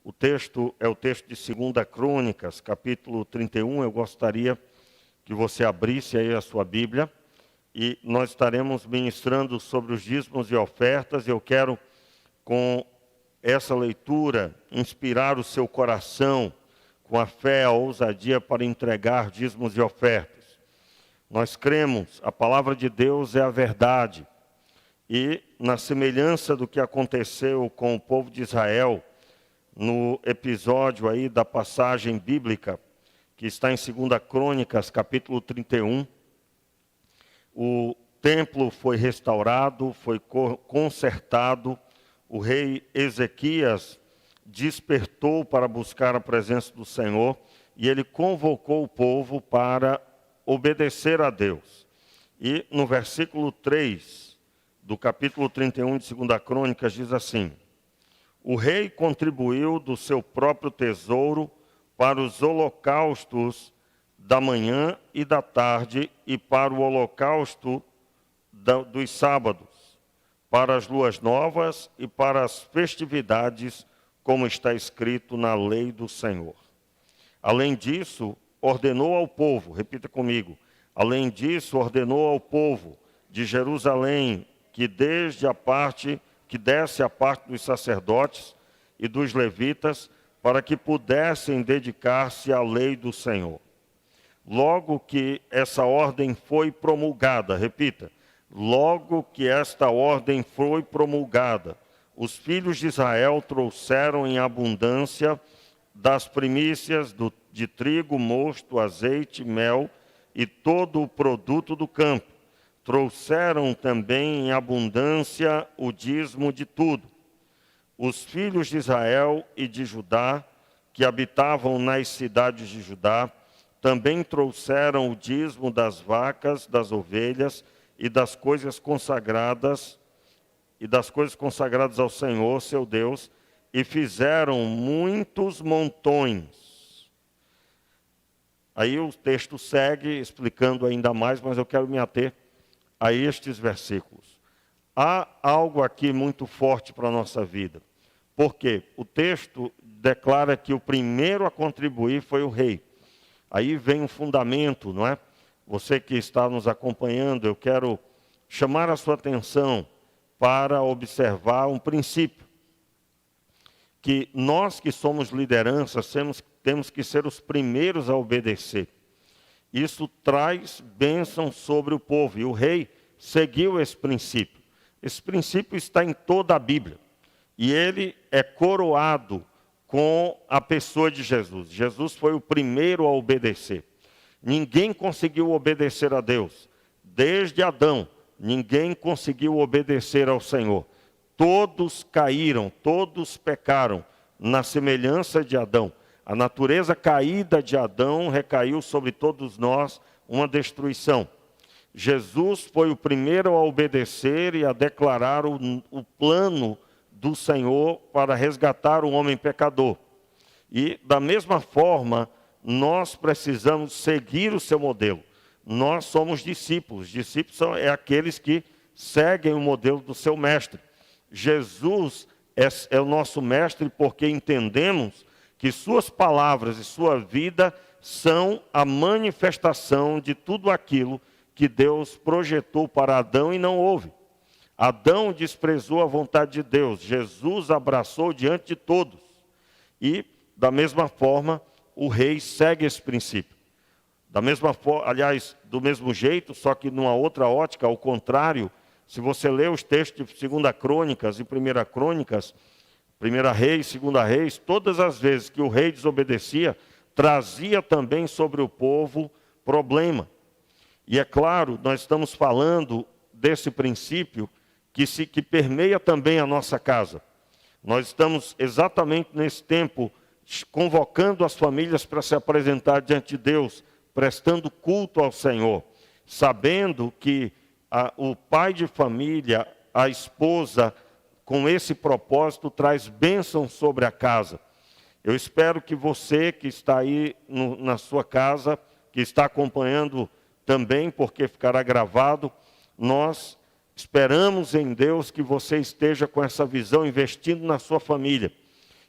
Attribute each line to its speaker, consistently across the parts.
Speaker 1: O texto é o texto de 2 Crônicas, capítulo 31. Eu gostaria que você abrisse aí a sua Bíblia e nós estaremos ministrando sobre os dízimos e ofertas. Eu quero, com essa leitura, inspirar o seu coração com a fé, a ousadia para entregar dízimos e ofertas. Nós cremos, a palavra de Deus é a verdade. E, na semelhança do que aconteceu com o povo de Israel, no episódio aí da passagem bíblica, que está em 2 Crônicas, capítulo 31, o templo foi restaurado, foi consertado, o rei Ezequias despertou para buscar a presença do Senhor e ele convocou o povo para obedecer a Deus. E no versículo 3 do capítulo 31 de 2 Crônicas diz assim: o rei contribuiu do seu próprio tesouro para os holocaustos da manhã e da tarde e para o holocausto dos sábados, para as luas novas e para as festividades, como está escrito na lei do Senhor. Além disso, ordenou ao povo, repita comigo, além disso, ordenou ao povo de Jerusalém que desse a parte dos sacerdotes e dos levitas, para que pudessem dedicar-se à lei do Senhor. Logo que essa ordem foi promulgada, repita, logo que esta ordem foi promulgada, os filhos de Israel trouxeram em abundância das primícias de trigo, mosto, azeite, mel e todo o produto do campo. Trouxeram também em abundância o dízimo de tudo. Os filhos de Israel e de Judá, que habitavam nas cidades de Judá, também trouxeram o dízimo das vacas, das ovelhas e das coisas consagradas ao Senhor, seu Deus, e fizeram muitos montões. Aí o texto segue explicando ainda mais, mas eu quero me ater a estes versículos. Há algo aqui muito forte para a nossa vida. Porque o texto declara que o primeiro a contribuir foi o rei. Aí vem um fundamento, não é? Você que está nos acompanhando, eu quero chamar a sua atenção para observar um princípio. Que nós que somos liderança, temos que ser os primeiros a obedecer. Isso traz bênção sobre o povo. E o rei seguiu esse princípio. Esse princípio está em toda a Bíblia. E ele é coroado com a pessoa de Jesus. Jesus foi o primeiro a obedecer. Ninguém conseguiu obedecer a Deus. Desde Adão, ninguém conseguiu obedecer ao Senhor. Todos caíram, todos pecaram na semelhança de Adão. A natureza caída de Adão recaiu sobre todos nós uma destruição. Jesus foi o primeiro a obedecer e a declarar o plano do Senhor para resgatar o homem pecador. E, da mesma forma, nós precisamos seguir o seu modelo. Nós somos discípulos. Discípulos são aqueles que seguem o modelo do seu mestre. Jesus é o nosso mestre porque entendemos que suas palavras e sua vida são a manifestação de tudo aquilo que Deus projetou para Adão e não houve. Adão desprezou a vontade de Deus, Jesus abraçou diante de todos. E, da mesma forma, o rei segue esse princípio. Da mesma forma, aliás, do mesmo jeito, só que numa outra ótica, ao contrário, se você ler os textos de 2 Crônicas e 1 Crônicas, 1 Reis, 2 Reis, todas as vezes que o rei desobedecia, trazia também sobre o povo problema. E é claro, nós estamos falando desse princípio que permeia também a nossa casa. Nós estamos exatamente nesse tempo convocando as famílias para se apresentar diante de Deus, prestando culto ao Senhor, sabendo que o pai de família, a esposa, com esse propósito, traz bênção sobre a casa. Eu espero que você que está aí na sua casa, que está acompanhando também, porque ficará gravado, nós esperamos em Deus que você esteja com essa visão, investindo na sua família.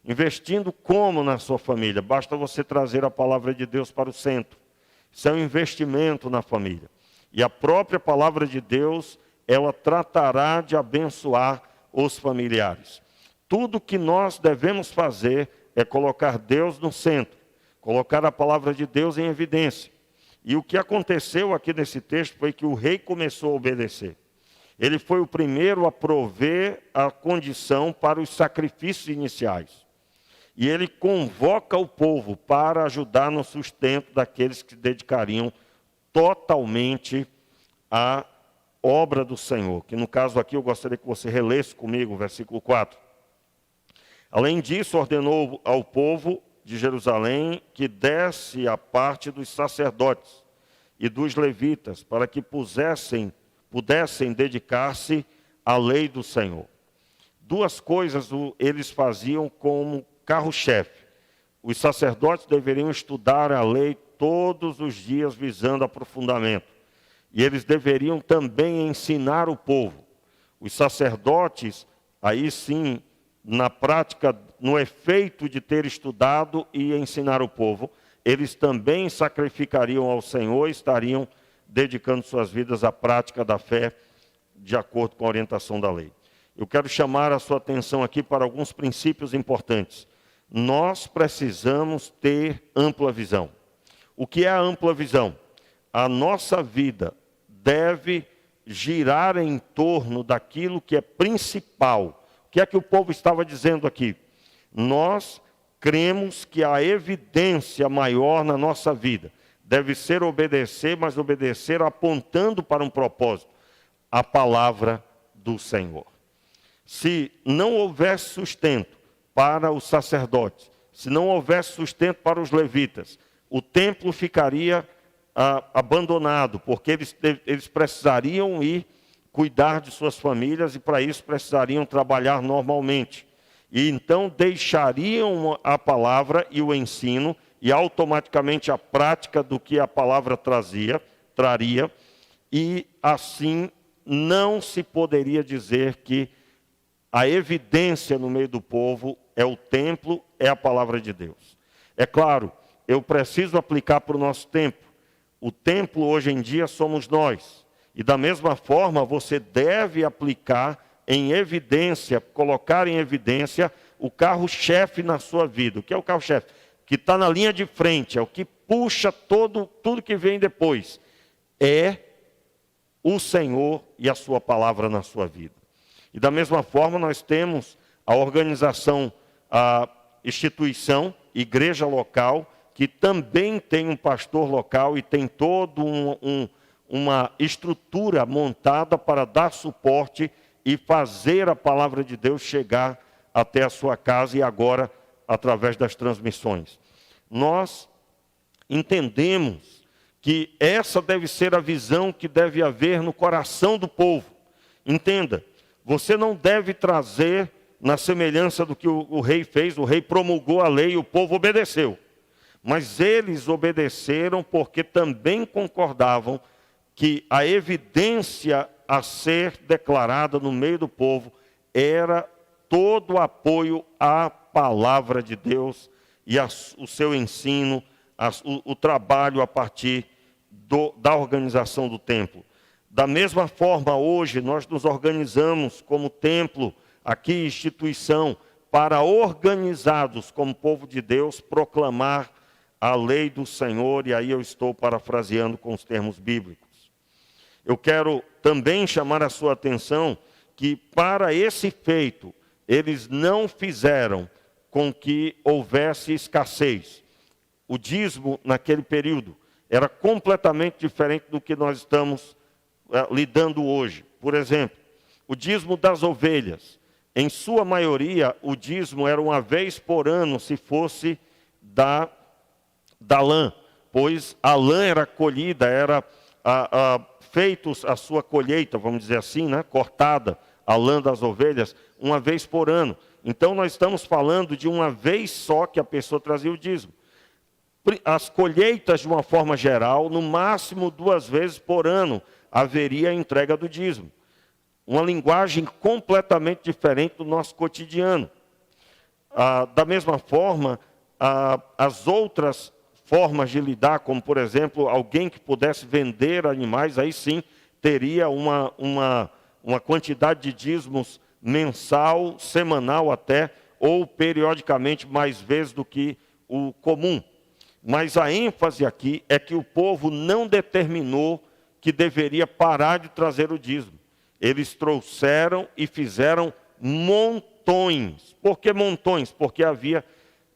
Speaker 1: Investindo como na sua família? Basta você trazer a palavra de Deus para o centro. Isso é um investimento na família. E a própria palavra de Deus, ela tratará de abençoar os familiares. Tudo que nós devemos fazer é colocar Deus no centro, colocar a palavra de Deus em evidência. E o que aconteceu aqui nesse texto foi que o rei começou a obedecer. Ele foi o primeiro a prover a condição para os sacrifícios iniciais. E ele convoca o povo para ajudar no sustento daqueles que se dedicariam totalmente à obra do Senhor. Que no caso aqui eu gostaria que você relesse comigo o versículo 4. Além disso, ordenou ao povo de Jerusalém que desse a parte dos sacerdotes e dos levitas para que pudessem dedicar-se à lei do Senhor. Duas coisas eles faziam como carro-chefe. Os sacerdotes deveriam estudar a lei todos os dias visando aprofundamento. E eles deveriam também ensinar o povo. Os sacerdotes, aí sim, na prática, no efeito de ter estudado e ensinar o povo, eles também sacrificariam ao Senhor e estariam dedicando suas vidas à prática da fé, de acordo com a orientação da lei. Eu quero chamar a sua atenção aqui para alguns princípios importantes. Nós precisamos ter ampla visão. O que é a ampla visão? A nossa vida deve girar em torno daquilo que é principal. O que é que o povo estava dizendo aqui? Nós cremos que a evidência maior na nossa vida deve ser obedecer, mas obedecer apontando para um propósito, a palavra do Senhor. Se não houvesse sustento para os sacerdotes, se não houvesse sustento para os levitas, o templo ficaria abandonado, porque eles precisariam ir cuidar de suas famílias e para isso precisariam trabalhar normalmente. E então deixariam a palavra e o ensino e automaticamente a prática do que a palavra traria, e assim não se poderia dizer que a evidência no meio do povo é o templo, é a palavra de Deus. É claro, eu preciso aplicar para o nosso tempo. O templo hoje em dia somos nós. E da mesma forma você deve aplicar em evidência, colocar em evidência o carro-chefe na sua vida. O que é o carro-chefe? Que está na linha de frente, é o que puxa tudo que vem depois. É o Senhor e a sua palavra na sua vida. E da mesma forma nós temos a organização, a instituição, igreja local, que também tem um pastor local e tem toda uma estrutura montada para dar suporte e fazer a palavra de Deus chegar até a sua casa e agora através das transmissões. Nós entendemos que essa deve ser a visão que deve haver no coração do povo. Entenda, você não deve trazer na semelhança do que o rei fez. O rei promulgou a lei e o povo obedeceu. Mas eles obedeceram porque também concordavam que a evidência a ser declarada no meio do povo era todo o apoio à palavra de Deus e o seu ensino, o trabalho a partir da organização do templo. Da mesma forma, hoje, nós nos organizamos como templo, aqui instituição, para organizados como povo de Deus, proclamar a lei do Senhor, e aí eu estou parafraseando com os termos bíblicos. Eu quero também chamar a sua atenção que para esse feito, eles não fizeram com que houvesse escassez. O dízimo naquele período era completamente diferente do que nós estamos lidando hoje. Por exemplo, o dízimo das ovelhas. Em sua maioria, o dízimo era uma vez por ano, se fosse da lã, pois a lã era colhida, era feita a sua colheita, vamos dizer assim, né? Cortada a lã das ovelhas, uma vez por ano. Então nós estamos falando de uma vez só que a pessoa trazia o dízimo. As colheitas, de uma forma geral, no máximo 2 vezes por ano, haveria a entrega do dízimo. Uma linguagem completamente diferente do nosso cotidiano. Da mesma forma, as outras formas de lidar, como por exemplo, alguém que pudesse vender animais, aí sim teria uma quantidade de dízimos mensal, semanal até, ou periodicamente mais vezes do que o comum. Mas a ênfase aqui é que o povo não determinou que deveria parar de trazer o dízimo. Eles trouxeram e fizeram montões. Por que montões? Porque havia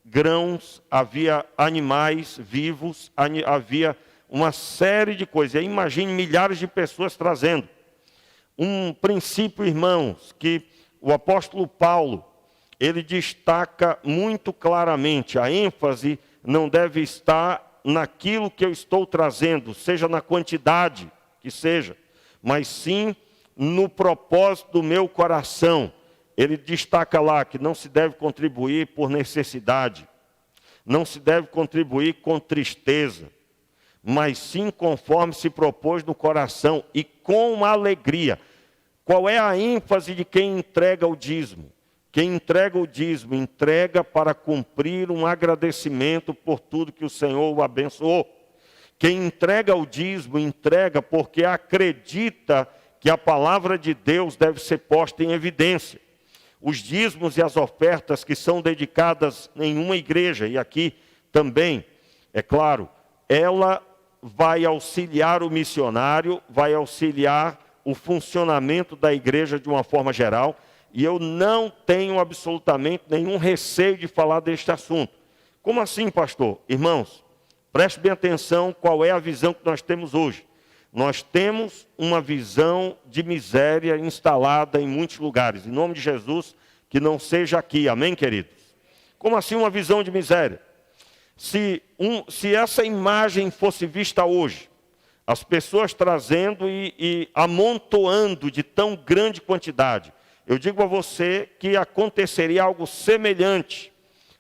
Speaker 1: grãos, havia animais vivos, havia uma série de coisas. E imagine milhares de pessoas trazendo. Um princípio, irmãos, que o apóstolo Paulo, ele destaca muito claramente. A ênfase não deve estar naquilo que eu estou trazendo, seja na quantidade que seja, mas sim no propósito do meu coração. Ele destaca lá que não se deve contribuir por necessidade, não se deve contribuir com tristeza, mas sim conforme se propôs no coração e com alegria. Qual é a ênfase de quem entrega o dízimo? Quem entrega o dízimo, entrega para cumprir um agradecimento por tudo que o Senhor o abençoou. Quem entrega o dízimo, entrega porque acredita que a palavra de Deus deve ser posta em evidência. Os dízimos e as ofertas que são dedicadas em uma igreja, e aqui também, é claro, ela vai auxiliar o missionário, vai auxiliar o funcionamento da igreja de uma forma geral, e eu não tenho absolutamente nenhum receio de falar deste assunto. Como assim, pastor? Irmãos, preste bem atenção qual é a visão que nós temos hoje. Nós temos uma visão de miséria instalada em muitos lugares. Em nome de Jesus, que não seja aqui. Amém, queridos? Como assim uma visão de miséria? Se essa imagem fosse vista hoje, as pessoas trazendo e amontoando de tão grande quantidade, eu digo a você que aconteceria algo semelhante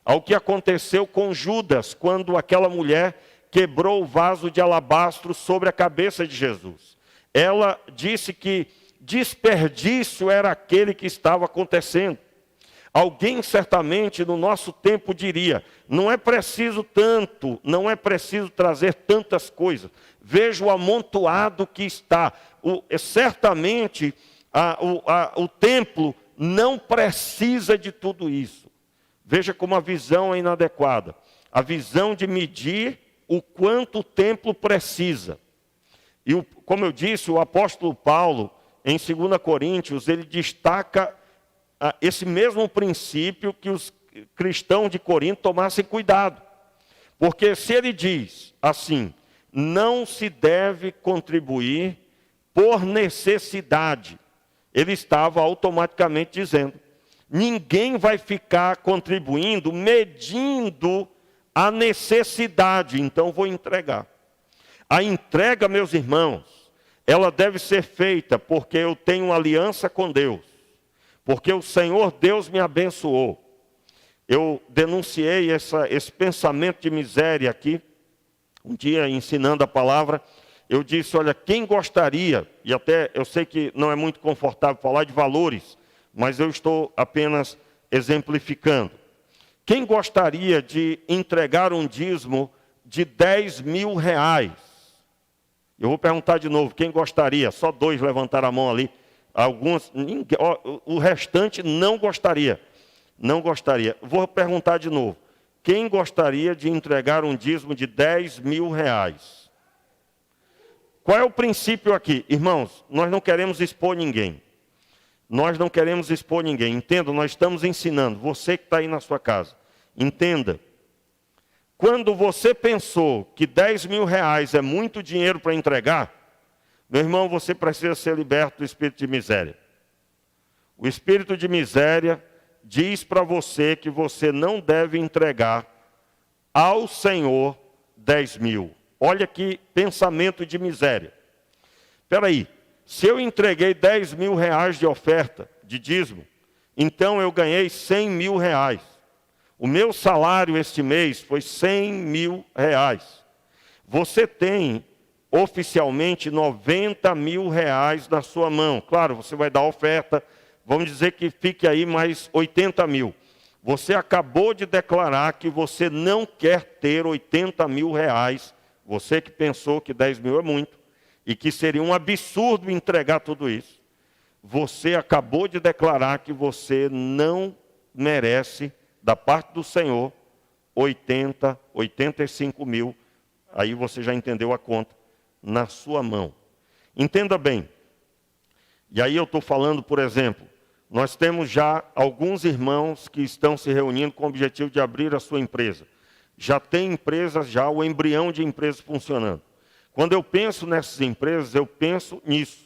Speaker 1: ao que aconteceu com Judas, quando aquela mulher quebrou o vaso de alabastro sobre a cabeça de Jesus. Ela disse que desperdício era aquele que estava acontecendo. Alguém certamente no nosso tempo diria, não é preciso tanto, não é preciso trazer tantas coisas. Veja o amontoado que está. Certamente o templo não precisa de tudo isso. Veja como a visão é inadequada. A visão de medir o quanto o templo precisa. E como eu disse, o apóstolo Paulo, em 2 Coríntios, ele destaca esse mesmo princípio que os cristãos de Corinto tomassem cuidado. Porque se ele diz assim, não se deve contribuir por necessidade, ele estava automaticamente dizendo, ninguém vai ficar contribuindo, medindo a necessidade, então vou entregar. A entrega, meus irmãos, ela deve ser feita porque eu tenho uma aliança com Deus, porque o Senhor Deus me abençoou. Eu denunciei esse pensamento de miséria aqui, um dia ensinando a palavra, eu disse, olha, quem gostaria, e até eu sei que não é muito confortável falar de valores, mas eu estou apenas exemplificando. Quem gostaria de entregar um dízimo de 10 mil reais? Eu vou perguntar de novo, quem gostaria? Só 2 levantaram a mão ali. Alguns, ninguém, o restante não gostaria. Não gostaria. Vou perguntar de novo. Quem gostaria de entregar um dízimo de 10 mil reais? Qual é o princípio aqui? Irmãos, nós não queremos expor ninguém. Nós não queremos expor ninguém. Entenda, nós estamos ensinando. Você que está aí na sua casa, entenda. Quando você pensou que 10 mil reais é muito dinheiro para entregar, meu irmão, você precisa ser liberto do espírito de miséria. O espírito de miséria diz para você que você não deve entregar ao Senhor 10 mil. Olha que pensamento de miséria. Espera aí, se eu entreguei 10 mil reais de oferta, de dízimo, então eu ganhei 100 mil reais. O meu salário este mês foi 100 mil reais. Você tem oficialmente 90 mil reais na sua mão. Claro, você vai dar oferta, vamos dizer que fique aí mais 80 mil. Você acabou de declarar que você não quer ter 80 mil reais. Você que pensou que 10 mil é muito e que seria um absurdo entregar tudo isso. Você acabou de declarar que você não merece, da parte do Senhor, 85 mil. Aí você já entendeu a conta, na sua mão. Entenda bem. E aí eu estou falando, por exemplo, nós temos já alguns irmãos que estão se reunindo com o objetivo de abrir a sua empresa. Já tem empresas, já o embrião de empresas funcionando. Quando eu penso nessas empresas, eu penso nisso.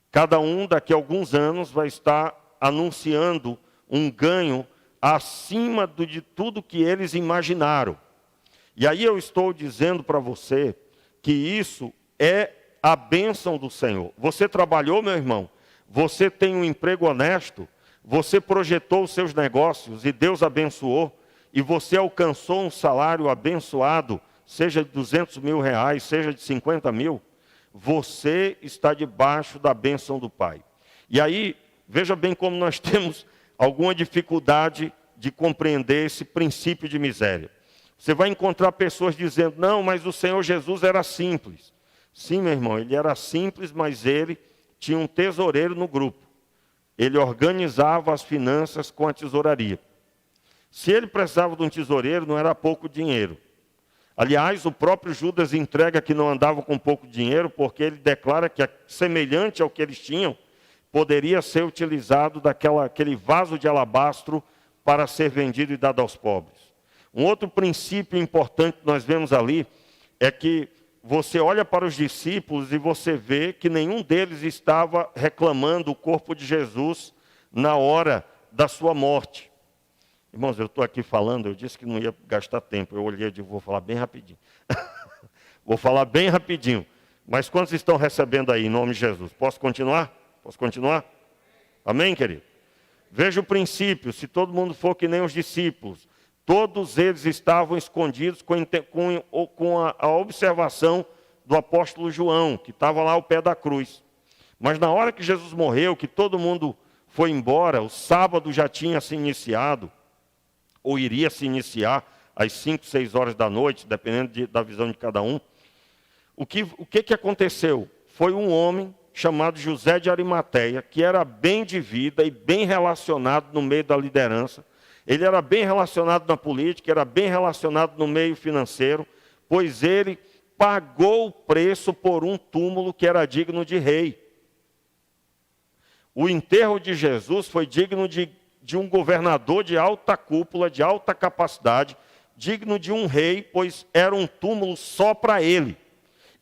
Speaker 1: Cada um, daqui a alguns anos, vai estar anunciando um ganho acima de tudo que eles imaginaram. E aí eu estou dizendo para você que isso é a bênção do Senhor. Você trabalhou, meu irmão? Você tem um emprego honesto? Você projetou os seus negócios e Deus abençoou? E você alcançou um salário abençoado, seja de 200 mil reais, seja de 50 mil? Você está debaixo da bênção do Pai. E aí, veja bem como nós temos alguma dificuldade de compreender esse princípio de miséria. Você vai encontrar pessoas dizendo, não, mas o Senhor Jesus era simples. Sim, meu irmão, ele era simples, mas ele tinha um tesoureiro no grupo. Ele organizava as finanças com a tesouraria. Se ele precisava de um tesoureiro, não era pouco dinheiro. Aliás, o próprio Judas entrega que não andava com pouco dinheiro, porque ele declara que, semelhante ao que eles tinham, poderia ser utilizado aquele vaso de alabastro para ser vendido e dado aos pobres. Um outro princípio importante que nós vemos ali é que você olha para os discípulos e você vê que nenhum deles estava reclamando o corpo de Jesus na hora da sua morte. Irmãos, eu estou aqui falando, eu disse que não ia gastar tempo. Eu olhei e disse, vou falar bem rapidinho. Vou falar bem rapidinho. Mas quantos estão recebendo aí, em nome de Jesus? Posso continuar? Posso continuar? Amém, querido? Veja o princípio, se todo mundo for que nem os discípulos, todos eles estavam escondidos com a observação do apóstolo João, que estava lá ao pé da cruz. Mas na hora que Jesus morreu, que todo mundo foi embora, o sábado já tinha se iniciado, ou iria se iniciar às 5, 6 horas da noite, dependendo da visão de cada um. O que aconteceu? Foi um homem chamado José de Arimateia, que era bem de vida e bem relacionado no meio da liderança. Ele era bem relacionado na política, era bem relacionado no meio financeiro, pois ele pagou o preço por um túmulo que era digno de rei. O enterro de Jesus foi digno de um governador de alta cúpula, de alta capacidade, digno de um rei, pois era um túmulo só para ele.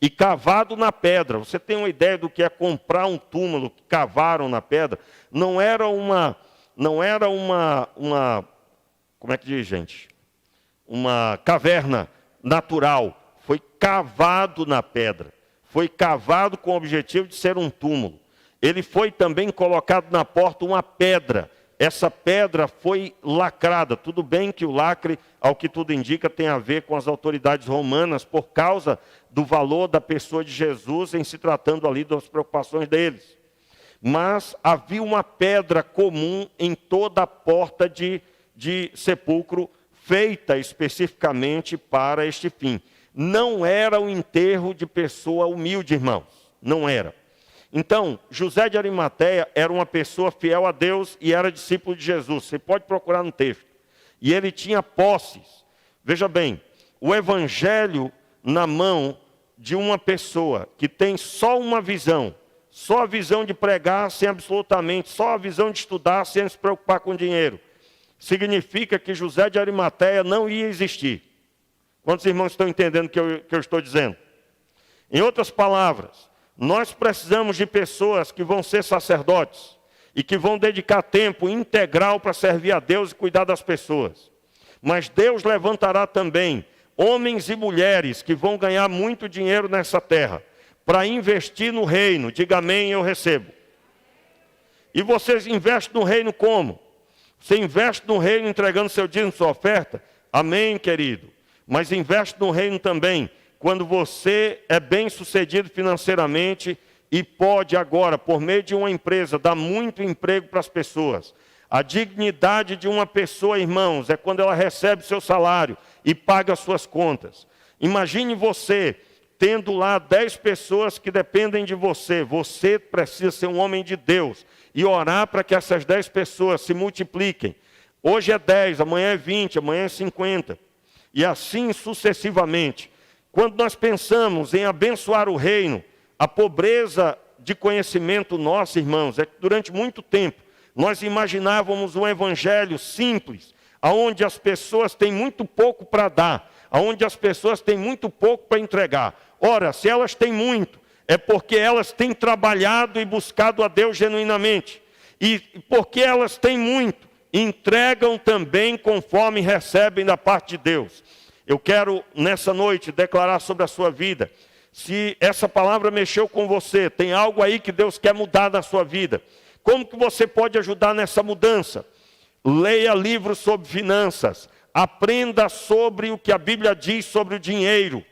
Speaker 1: E cavado na pedra. Você tem uma ideia do que é comprar um túmulo que cavaram na pedra? Não era uma como é que diz, gente? Uma caverna natural. Foi cavado na pedra. Foi cavado com o objetivo de ser um túmulo. Ele foi também colocado na porta uma pedra. Essa pedra foi lacrada. Tudo bem que o lacre, ao que tudo indica, tem a ver com as autoridades romanas, por causa do valor da pessoa de Jesus em se tratando ali das preocupações deles. Mas havia uma pedra comum em toda a porta de sepulcro, feita especificamente para este fim. Não era o enterro de pessoa humilde, irmãos. Não era. Então, José de Arimateia era uma pessoa fiel a Deus e era discípulo de Jesus. Você pode procurar no texto. E ele tinha posses. Veja bem, o evangelho na mão de uma pessoa que tem só uma visão, só a visão de pregar sem absolutamente, só a visão de estudar sem se preocupar com dinheiro, significa que José de Arimateia não ia existir. Quantos irmãos estão entendendo o que eu estou dizendo? Em outras palavras, nós precisamos de pessoas que vão ser sacerdotes e que vão dedicar tempo integral para servir a Deus e cuidar das pessoas. Mas Deus levantará também homens e mulheres que vão ganhar muito dinheiro nessa terra para investir no reino. Diga amém, eu recebo. E você investe no reino como? Você investe no reino entregando seu dízimo, sua oferta? Amém, querido. Mas investe no reino também quando você é bem sucedido financeiramente e pode agora, por meio de uma empresa, dar muito emprego para as pessoas. A dignidade de uma pessoa, irmãos, é quando ela recebe seu salário e paga as suas contas. Imagine você tendo lá 10 pessoas que dependem de você. Você precisa ser um homem de Deus e orar para que essas 10 pessoas se multipliquem. Hoje é 10, amanhã é 20, amanhã é 50. E assim sucessivamente. Quando nós pensamos em abençoar o reino, a pobreza de conhecimento nossa, irmãos, é que durante muito tempo nós imaginávamos um evangelho simples, onde as pessoas têm muito pouco para dar, onde as pessoas têm muito pouco para entregar. Ora, se elas têm muito, é porque elas têm trabalhado e buscado a Deus genuinamente. E porque elas têm muito, entregam também conforme recebem da parte de Deus. Eu quero, nessa noite, declarar sobre a sua vida. Se essa palavra mexeu com você, tem algo aí que Deus quer mudar na sua vida. Como que você pode ajudar nessa mudança? Leia livros sobre finanças. Aprenda sobre o que a Bíblia diz sobre o dinheiro.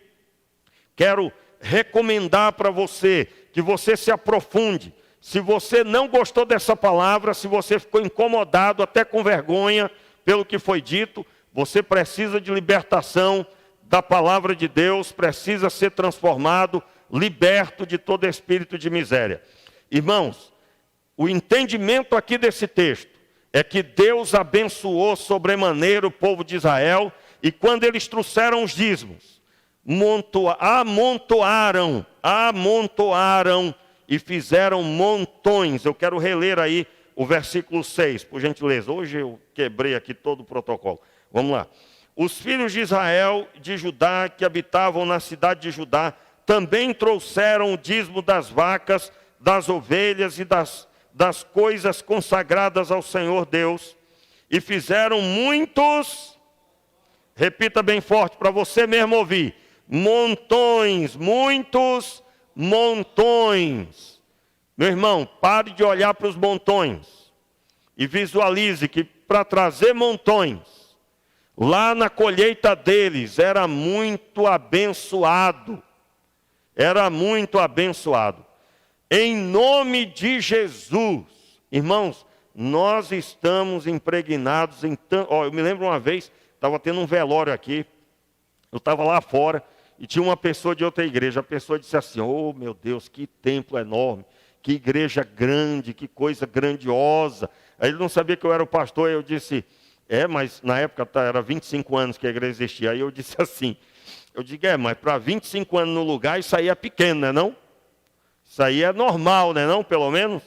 Speaker 1: Quero recomendar para você que você se aprofunde. Se você não gostou dessa palavra, se você ficou incomodado, até com vergonha pelo que foi dito, você precisa de libertação da palavra de Deus, precisa ser transformado, liberto de todo espírito de miséria. Irmãos, o entendimento aqui desse texto é que Deus abençoou sobremaneira o povo de Israel, e quando eles trouxeram os dízimos, amontoaram e fizeram montões. Eu quero reler aí o versículo 6, por gentileza. Hoje eu quebrei aqui todo o protocolo. Vamos lá. Os filhos de Israel, de Judá, que habitavam na cidade de Judá, também trouxeram o dízimo das vacas, das ovelhas e das coisas consagradas ao Senhor Deus, e fizeram muitos, repita bem forte para você mesmo ouvir, montões, muitos montões. Meu irmão, pare de olhar para os montões e visualize que para trazer montões, lá na colheita deles era muito abençoado. Era muito abençoado. Em nome de Jesus, irmãos, nós estamos impregnados em tanto. Eu me lembro uma vez, estava tendo um velório aqui, eu estava lá fora e tinha uma pessoa de outra igreja. A pessoa disse assim: oh meu Deus, que templo enorme, que igreja grande, que coisa grandiosa. Aí ele não sabia que eu era o pastor, aí eu disse: mas na época era 25 anos que a igreja existia. Aí eu disse assim, eu digo, mas para 25 anos no lugar, isso aí é pequeno, não é não? Isso aí é normal, não é não, pelo menos?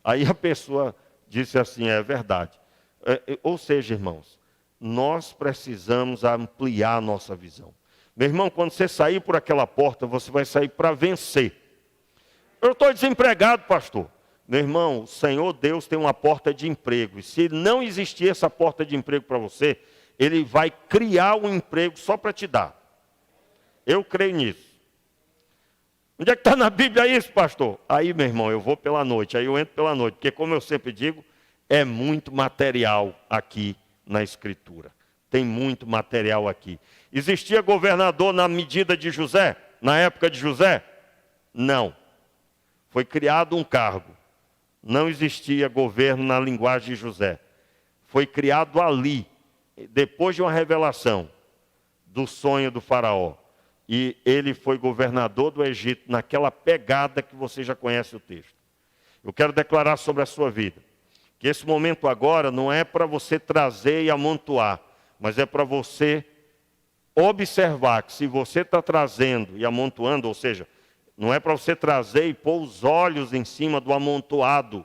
Speaker 1: Aí a pessoa disse assim, é verdade. Ou seja, irmãos, nós precisamos ampliar a nossa visão. Meu irmão, quando você sair por aquela porta, você vai sair para vencer. Eu estou desempregado, pastor. Meu irmão, o Senhor Deus tem uma porta de emprego. E se não existir essa porta de emprego para você, Ele vai criar um emprego só para te dar. Eu creio nisso. Onde é que está na Bíblia isso, pastor? Aí, meu irmão, eu vou pela noite. Aí eu entro pela noite. Porque, como eu sempre digo, é muito material aqui na Escritura. Tem muito material aqui. Existia governador na medida de José? Na época de José? Não. Foi criado um cargo. Não existia governo na linguagem de José. Foi criado ali, depois de uma revelação do sonho do faraó. E ele foi governador do Egito, naquela pegada que você já conhece o texto. Eu quero declarar sobre a sua vida, que esse momento agora não é para você trazer e amontoar, mas é para você observar que se você está trazendo e amontoando, ou seja, não é para você trazer e pôr os olhos em cima do amontoado,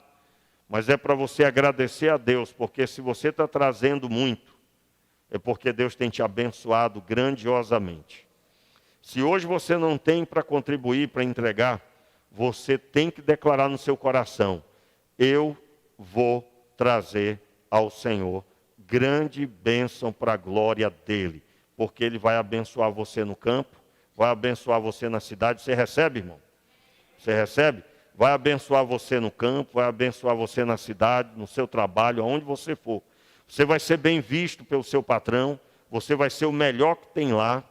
Speaker 1: mas é para você agradecer a Deus, porque se você está trazendo muito, é porque Deus tem te abençoado grandiosamente. Se hoje você não tem para contribuir, para entregar, você tem que declarar no seu coração: eu vou trazer ao Senhor grande bênção para a glória dEle, porque Ele vai abençoar você no campo, vai abençoar você na cidade. Você recebe, irmão? Você recebe? Vai abençoar você no campo, vai abençoar você na cidade, no seu trabalho, aonde você for. Você vai ser bem visto pelo seu patrão, você vai ser o melhor que tem lá,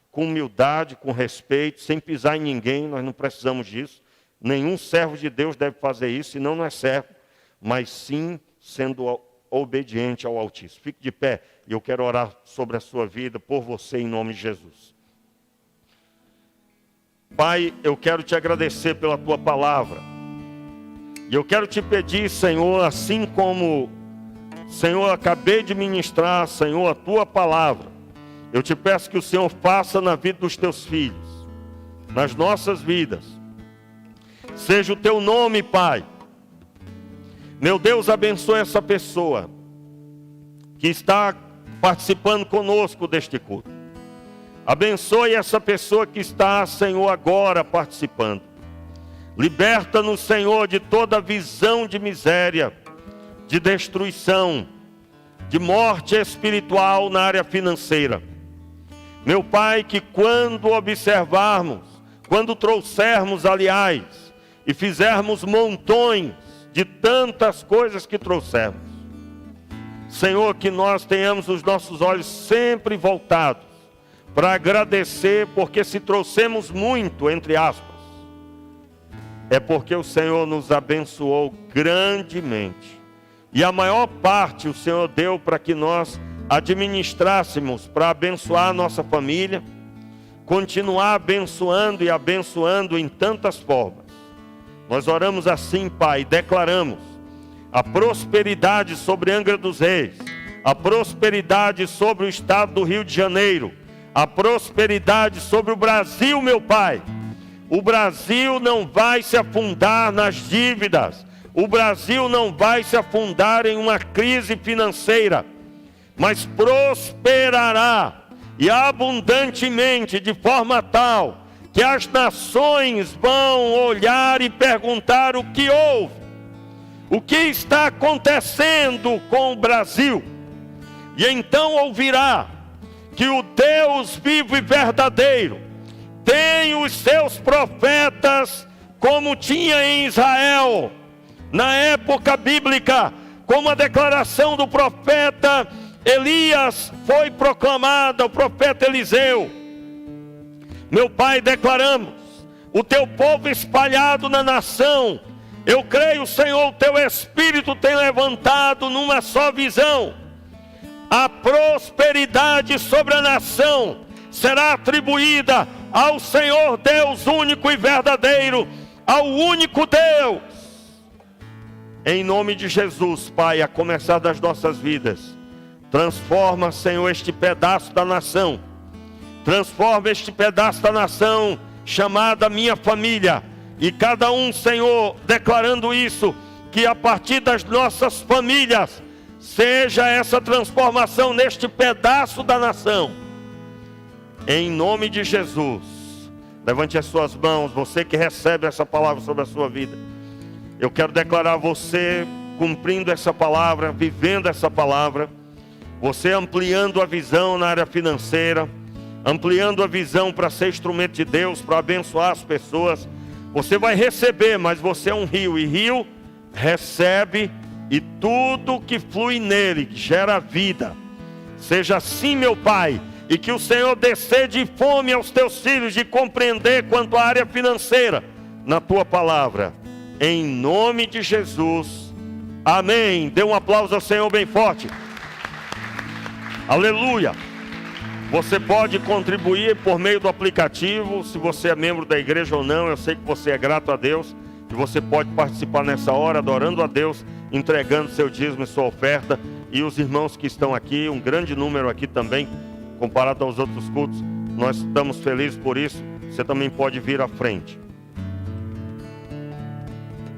Speaker 1: com humildade, com respeito, sem pisar em ninguém. Nós não precisamos disso. Nenhum servo de Deus deve fazer isso, senão não é servo, mas sim sendo obediente ao Altíssimo. Fique de pé e eu quero orar sobre a sua vida, por você, em nome de Jesus. Pai, eu quero te agradecer pela tua palavra. E eu quero te pedir, Senhor, assim como, Senhor, acabei de ministrar, Senhor, a tua palavra. Eu te peço que o Senhor faça na vida dos teus filhos, nas nossas vidas. Seja o teu nome, Pai. Meu Deus, abençoe essa pessoa que está participando conosco deste culto. Abençoe essa pessoa que está, Senhor, agora participando. Liberta-nos, Senhor, de toda visão de miséria, de destruição, de morte espiritual na área financeira. Meu Pai, que quando observarmos, quando trouxermos, aliás, e fizermos montões de tantas coisas que trouxemos, Senhor, que nós tenhamos os nossos olhos sempre voltados para agradecer, porque se trouxemos muito, entre aspas, é porque o Senhor nos abençoou grandemente. E a maior parte o Senhor deu para que nós administrássemos, para abençoar a nossa família, continuar abençoando e abençoando em tantas formas. Nós oramos assim, Pai, declaramos a prosperidade sobre Angra dos Reis, a prosperidade sobre o estado do Rio de Janeiro, a prosperidade sobre o Brasil, meu Pai. O Brasil não vai se afundar nas dívidas, o Brasil não vai se afundar em uma crise financeira, mas prosperará e abundantemente, de forma tal que as nações vão olhar e perguntar o que houve, o que está acontecendo com o Brasil, e então ouvirá que o Deus vivo e verdadeiro tem os seus profetas, como tinha em Israel, na época bíblica, como a declaração do profeta Elias foi proclamada, o profeta Eliseu. Meu Pai, declaramos, o teu povo espalhado na nação, eu creio, Senhor, o teu Espírito tem levantado numa só visão. A prosperidade sobre a nação será atribuída ao Senhor Deus único e verdadeiro, ao único Deus. Em nome de Jesus, Pai, a começar das nossas vidas, transforma, Senhor, este pedaço da nação. Transforma este pedaço da nação chamada minha família. E cada um, Senhor, declarando isso, que a partir das nossas famílias seja essa transformação neste pedaço da nação. Em nome de Jesus. Levante as suas mãos, você que recebe essa palavra sobre a sua vida. Eu quero declarar você cumprindo essa palavra, vivendo essa palavra. Você ampliando a visão na área financeira, ampliando a visão para ser instrumento de Deus, para abençoar as pessoas. Você vai receber, mas você é um rio, e rio recebe, e tudo que flui nele, que gera vida. Seja assim, meu Pai, e que o Senhor dê fome aos teus filhos de compreender quanto à área financeira na tua palavra. Em nome de Jesus, amém. Dê um aplauso ao Senhor bem forte. Aleluia. Você pode contribuir por meio do aplicativo, se você é membro da igreja ou não. Eu sei que você é grato a Deus, e você pode participar nessa hora, adorando a Deus, entregando seu dízimo e sua oferta. E os irmãos que estão aqui, um grande número aqui também, comparado aos outros cultos, nós estamos felizes por isso. Você também pode vir à frente.